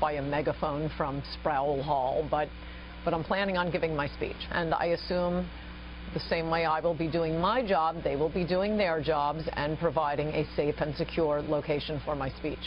by a megaphone from Sproul Hall, but I'm planning on giving my speech. And I assume the same way I will be doing my job, they will be doing their jobs and providing a safe and secure location for my speech.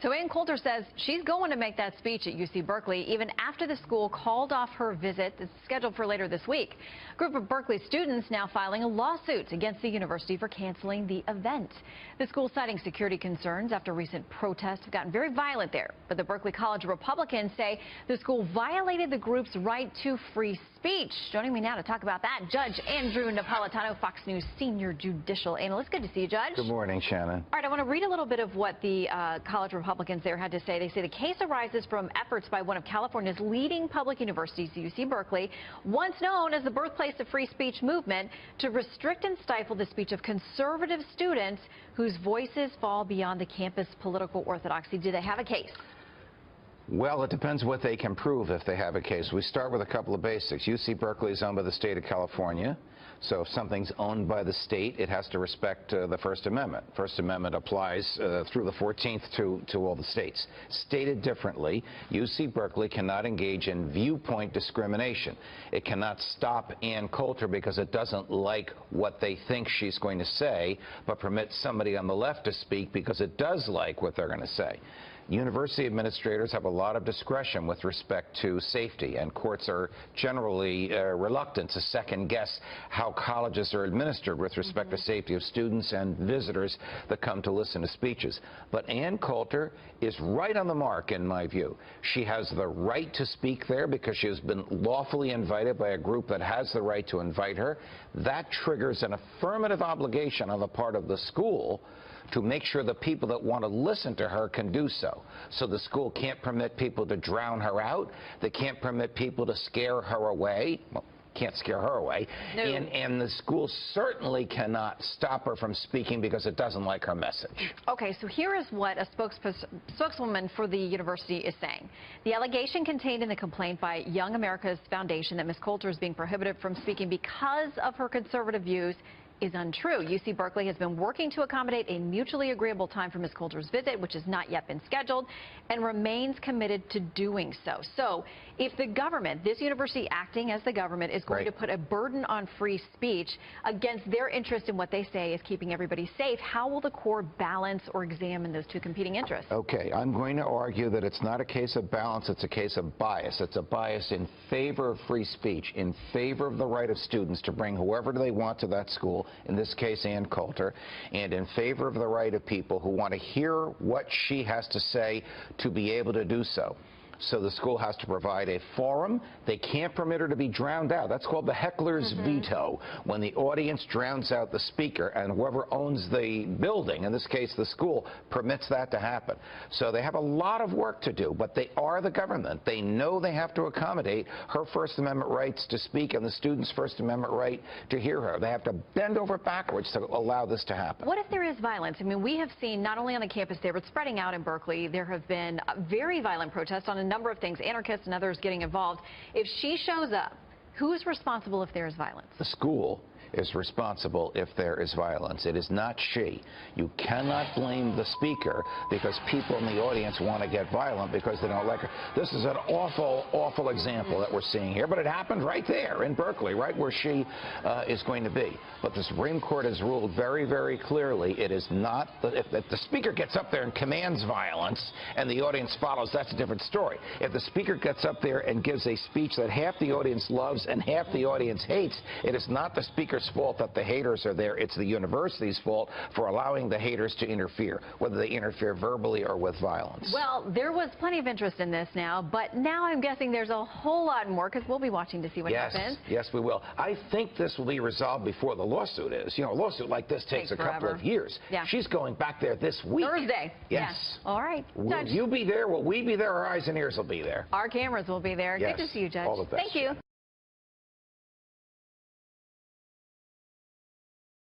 So Coulter says she's going to make that speech at UC Berkeley even after the school called off her visit that's scheduled for later this week. A group of Berkeley students now filing a lawsuit against the university for canceling the event. The school citing security concerns after recent protests have gotten very violent there. But the Berkeley College Republicans say the school violated the group's right to free speech. Joining me now to talk about that, Judge Andrew Napolitano, Fox News senior judicial analyst. Good to see you, Judge. Good morning, Shannon. All right, I want to read a little bit of what the College Republicans there had to say. They say the case arises from efforts by one of California's leading public universities, UC Berkeley, once known as the birthplace of free speech movement, to restrict and stifle the speech of conservative students whose voices fall beyond the campus political orthodoxy. Do they have a case? Well, it depends what they can prove if they have a case. We start with a couple of basics. UC Berkeley is owned by the state of California. So if something's owned by the state, it has to respect the First Amendment. First Amendment applies through the 14th to all the states. Stated differently, UC Berkeley cannot engage in viewpoint discrimination. It cannot stop Coulter because it doesn't like what they think she's going to say, but permit somebody on the left to speak because it does like what they're going to say. University administrators have a lot of discretion with respect to safety, and courts are generally reluctant to second-guess how colleges are administered with respect to safety of students and visitors that come to listen to speeches. But Coulter is right on the mark, in my view. She has the right to speak there because she has been lawfully invited by a group that has the right to invite her. That triggers an affirmative obligation on the part of the school to make sure the people that want to listen to her can do so. So the school can't permit people to drown her out. They can't permit people to scare her away. Well, can't scare her away. No. And the school certainly cannot stop her from speaking because it doesn't like her message. Okay, so here is what a spokeswoman for the university is saying. The allegation contained in the complaint by Young America's Foundation that Ms. Coulter is being prohibited from speaking because of her conservative views is untrue. UC Berkeley has been working to accommodate a mutually agreeable time for Ms. Coulter's visit, which has not yet been scheduled, and remains committed to doing so. So if the government, this university acting as the government, is going to put a burden on free speech against their interest in what they say is keeping everybody safe, how will the court balance or examine those two competing interests? Okay, I'm going to argue that it's not a case of balance, it's a case of bias. It's a bias in favor of free speech, in favor of the right of students to bring whoever they want to that school, in this case Coulter, and in favor of the right of people who want to hear what she has to say to be able to do so. So the school has to provide a forum. They can't permit her to be drowned out. That's called the heckler's veto, when the audience drowns out the speaker and whoever owns the building, in this case the school, permits that to happen. So they have a lot of work to do, but they are the government. They know they have to accommodate her First Amendment rights to speak and the students' First Amendment right to hear her. They have to bend over backwards to allow this to happen. What if there is violence? I mean, we have seen not only on the campus there, but spreading out in Berkeley, there have been very violent protests on a number of things, anarchists and others getting involved. If she shows up, who is responsible if there is violence? The school is responsible if there is violence. It is not she. You cannot blame the speaker because people in the audience want to get violent because they don't like her. This is an awful, awful example that we're seeing here, but it happened right there in Berkeley, right where she is going to be. But the Supreme Court has ruled very, very clearly it is not, if the speaker gets up there and commands violence and the audience follows, that's a different story. If the speaker gets up there and gives a speech that half the audience loves and half the audience hates, it is not the speaker's fault that the haters are there. It's the university's fault for allowing the haters to interfere, whether they interfere verbally or with violence. Well, there was plenty of interest in this now, but now I'm guessing there's a whole lot more because we'll be watching to see what happens. Yes, we will. I think this will be resolved before the lawsuit is. You know, a lawsuit like this takes a couple of years. Yeah. She's going back there this week. Thursday. Yes. Yeah. All right. Will you be there? Will we be there? Our eyes and ears will be there. Our cameras will be there. Yes. Good to see you, Judge. All the best. Thank you.